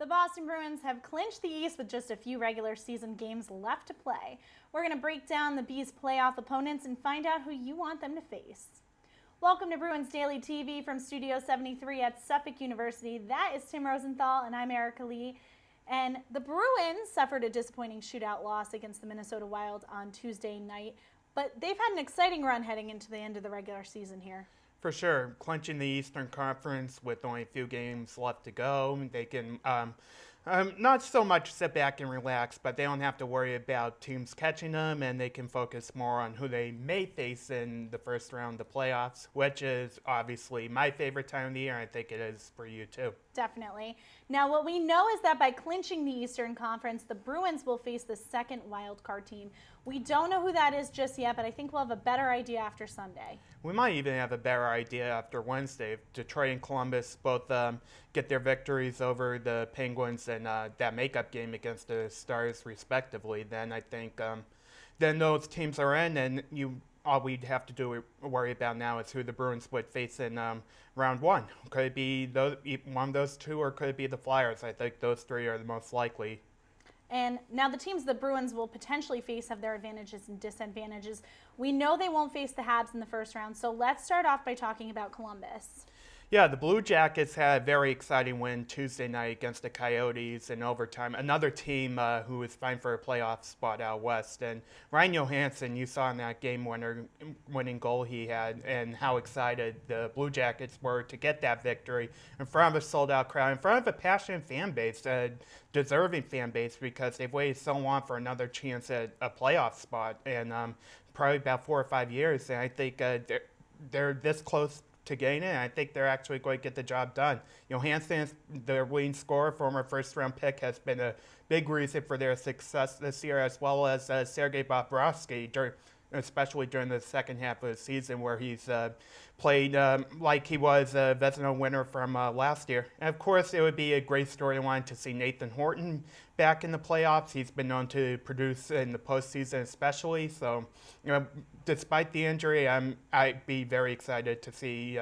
The Boston Bruins have clinched the East with just a few regular season games left to play. We're going to break down the Bees' playoff opponents and find out who you want them to face. Welcome to Bruins Daily TV from Studio 73 at Suffolk University. That is Tim Rosenthal and I'm Erika Lee. And the Bruins suffered a disappointing shootout loss against the Minnesota Wild on Tuesday night, but they've had an exciting run heading into the end of the regular season here. For sure, clinching the Eastern Conference with only a few games left to go, they can not so much sit back and relax, but they don't have to worry about teams catching them, and they can focus more on who they may face in the first round of the playoffs, which is obviously my favorite time of the year. I think it is for you too. Definitely. Now, what we know is that by clinching the Eastern Conference, the Bruins will face the second wild card team. We don't know who that is just yet, but I think we'll have a better idea after Sunday. We might even have a better idea after Wednesday. If Detroit and Columbus both get their victories over the Penguins and that makeup game against the Stars respectively, then I think then those teams are in, and all we'd have to worry about now is who the Bruins would face in round one. Could it be one of those two, or could it be the Flyers? I think those three are the most likely. And now the teams the Bruins will potentially face have their advantages and disadvantages. We know they won't face the Habs in the first round, so let's start off by talking about Columbus. Yeah, the Blue Jackets had a very exciting win Tuesday night against the Coyotes in overtime. Another team who was vying for a playoff spot out west. And Ryan Johansson, you saw in that game-winning goal he had, and how excited the Blue Jackets were to get that victory in front of a sold-out crowd, in front of a passionate fan base, a deserving fan base, because they've waited so long for another chance at a playoff spot, and probably about 4 or 5 years. And I think they're this close to gain it, and I think they're actually going to get the job done. Johansson, their leading scorer, former first-round pick, has been a big reason for their success this year, as well as Sergei Bobrovsky, especially during the second half of the season, where he's played like he was a Vezina winner from last year. And of course, it would be a great storyline to see Nathan Horton back in the playoffs. He's been known to produce in the postseason especially. So, despite the injury, I'd be very excited to see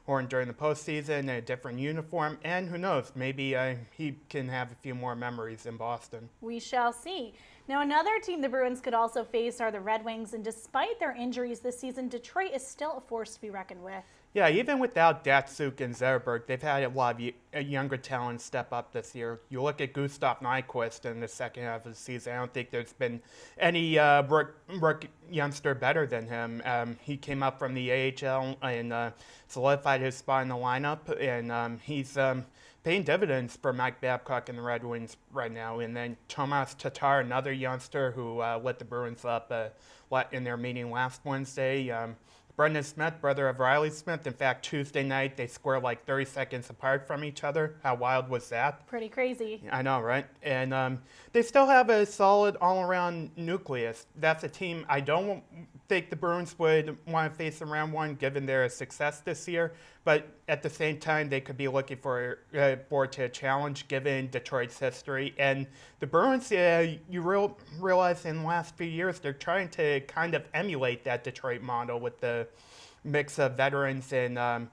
Horton during the postseason in a different uniform. And who knows, maybe he can have a few more memories in Boston. We shall see. Now, another team the Bruins could also face are the Red Wings, and despite their injuries this season, Detroit is still a force to be reckoned with. Yeah, even without Datsuk and Zetterberg, they've had a lot of younger talent step up this year. You look at Gustav Nyquist in the second half of the season, I don't think there's been any rookie youngster better than him. He came up from the AHL and solidified his spot in the lineup, and he's paying dividends for Mike Babcock and the Red Wings right now. And then Tomas Tatar, another youngster who lit the Bruins up in their meeting last Wednesday. Brendan Smith, brother of Riley Smith. In fact, Tuesday night, they scored like 30 seconds apart from each other. How wild was that? Pretty crazy. I know, right? And they still have a solid all-around nucleus. That's a team I don't think the Bruins would want to face in round one, given their success this year. But at the same time, they could be looking for to a challenge, given Detroit's history. And the Bruins, you realize in the last few years, they're trying to kind of emulate that Detroit model with the mix of veterans and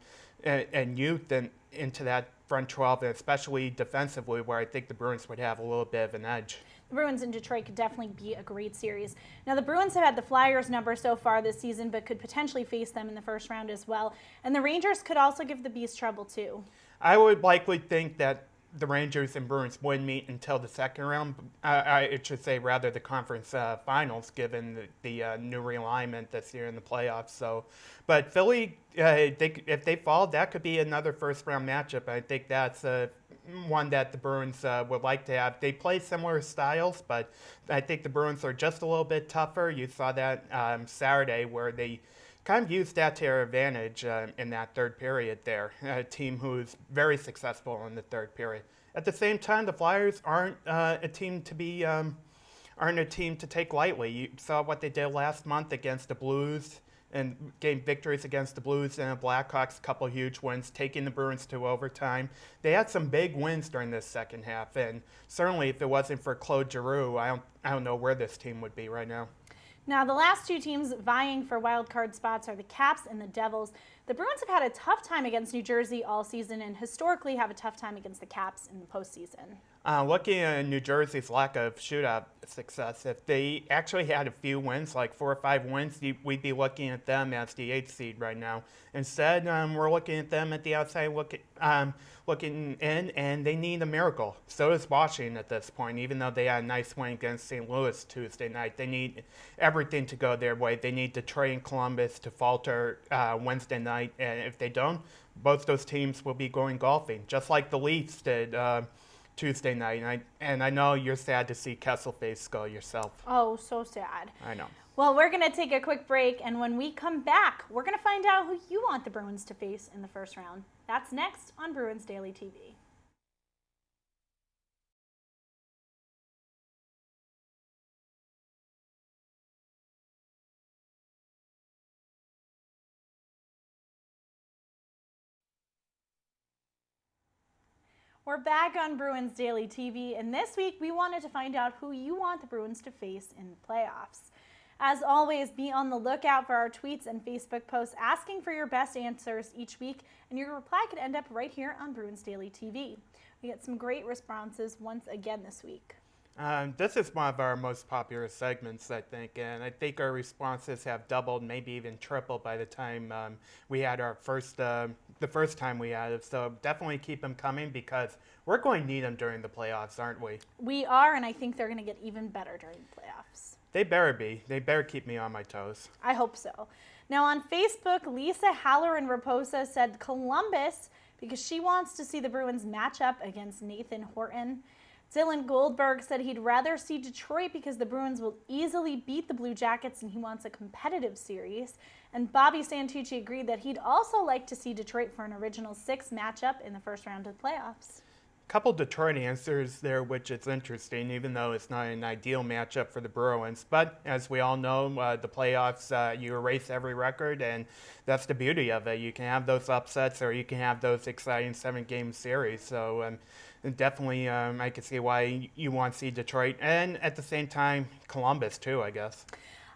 youth into that front 12, and especially defensively, where I think the Bruins would have a little bit of an edge. The Bruins and Detroit could definitely be a great series. Now, the Bruins have had the Flyers number so far this season, but could potentially face them in the first round as well. And the Rangers could also give the Bees trouble, too. I would likely think that the Rangers and Bruins wouldn't meet until the second round. I should say, rather, the conference finals, given the new realignment this year in the playoffs. So, but Philly, if they fall, that could be another first-round matchup. I think that's one that the Bruins would like to have. They play similar styles, but I think the Bruins are just a little bit tougher. You saw that Saturday, where they kind of used that to their advantage in that third period there. A team who's very successful in the third period. At the same time, the Flyers aren't a team to take lightly. You saw what they did last month against the Blues, and gained victories against the Blues and the Blackhawks, a couple of huge wins, taking the Bruins to overtime. They had some big wins during this second half, and certainly if it wasn't for Claude Giroux, I don't know where this team would be right now. Now, the last two teams vying for wild card spots are the Caps and the Devils. The Bruins have had a tough time against New Jersey all season and historically have a tough time against the Caps in the postseason. Looking at New Jersey's lack of shootout success, if they actually had a few wins, like 4 or 5 wins, we'd be looking at them as the 8th seed right now. Instead, we're looking at them at the outside looking in, and they need a miracle. So does Washington at this point, even though they had a nice win against St. Louis Tuesday night. They need everything to go their way. They need Detroit and Columbus to falter Wednesday night, and if they don't, both those teams will be going golfing, just like the Leafs did Tuesday night, and I know you're sad to see Kesselface go yourself. Oh, so sad. I know. Well, we're going to take a quick break, and when we come back, we're going to find out who you want the Bruins to face in the first round. That's next on Bruins Daily TV. We're back on Bruins Daily TV, and this week we wanted to find out who you want the Bruins to face in the playoffs. As always, be on the lookout for our tweets and Facebook posts asking for your best answers each week, and your reply could end up right here on Bruins Daily TV. We get some great responses once again this week. This is one of our most popular segments, I think, and I think our responses have doubled, maybe even tripled by the time we had our the first time we had it. So definitely keep them coming because we're going to need them during the playoffs, aren't we? We are, and I think they're going to get even better during the playoffs. They better be. They better keep me on my toes. I hope so. Now on Facebook, Lisa Halloran-Raposa said Columbus because she wants to see the Bruins match up against Nathan Horton. Dylan Goldberg said he'd rather see Detroit because the Bruins will easily beat the Blue Jackets and he wants a competitive series. And Bobby Santucci agreed that he'd also like to see Detroit for an original 6 matchup in the first round of the playoffs. Couple Detroit answers there, which is interesting, even though it's not an ideal matchup for the Bruins. But as we all know, the playoffs, you erase every record, and that's the beauty of it. You can have those upsets or you can have those exciting 7-game series. So definitely I can see why you want to see Detroit. And at the same time, Columbus too, I guess.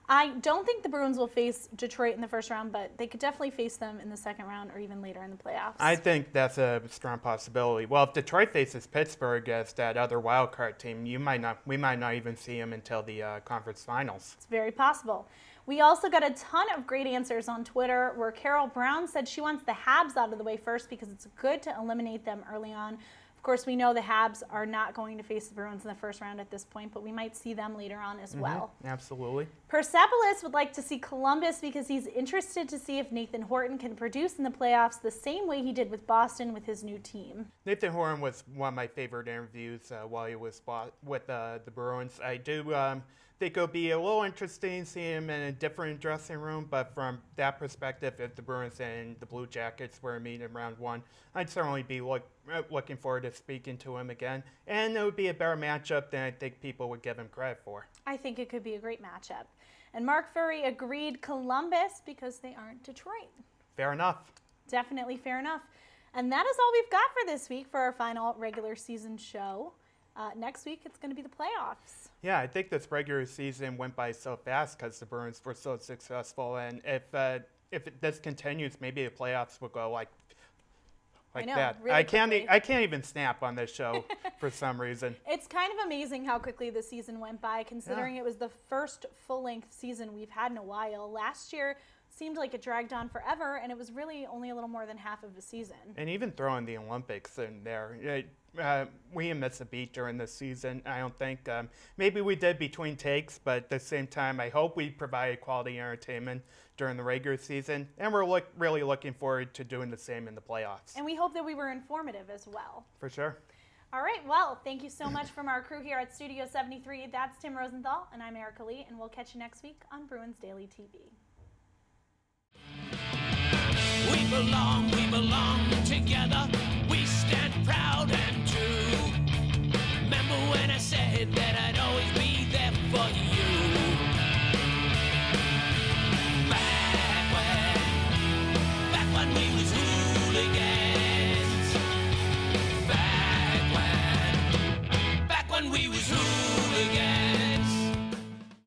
I don't think the Bruins will face Detroit in the first round, but they could definitely face them in the second round or even later in the playoffs. I think that's a strong possibility. Well, if Detroit faces Pittsburgh as that other wild card team, we might not even see them until the conference finals. It's very possible. We also got a ton of great answers on Twitter where Carol Brown said she wants the Habs out of the way first because it's good to eliminate them early on. Of course, we know the Habs are not going to face the Bruins in the first round at this point, but we might see them later on as well. Absolutely. Persepolis would like to see Columbus because he's interested to see if Nathan Horton can produce in the playoffs the same way he did with Boston with his new team. Nathan Horton was one of my favorite interviews while he was with the Bruins. I do think it'll be a little interesting seeing him in a different dressing room, but from that perspective, if the Bruins and the Blue Jackets were to meet in round 1, I'd certainly be looking forward to speaking to him again, and it would be a better matchup than I think people would give him credit for. I think it could be a great matchup. And Mark Furry agreed Columbus because they aren't Detroit. Fair enough. Definitely fair enough. And that is all we've got for this week for our final regular season show. Next week, it's going to be the playoffs. Yeah, I think this regular season went by so fast because the Bruins were so successful, and if this continues, maybe the playoffs will go like that. Really I can't even snap on this show for some reason. It's kind of amazing how quickly the season went by, considering it was the first full-length season we've had in a while. Last year seemed like it dragged on forever, and it was really only a little more than half of the season. And even throwing the Olympics in there, we didn't miss a beat during this season, I don't think. Maybe we did between takes, but at the same time, I hope we provided quality entertainment during the regular season, and we're really looking forward to doing the same in the playoffs. And we hope that we were informative as well. For sure. All right, well, thank you so much from our crew here at Studio 73. That's Tim Rosenthal, and I'm Erika Lee, and we'll catch you next week on Bruins Daily TV. We belong together. We stand proud and true. Remember when I said that I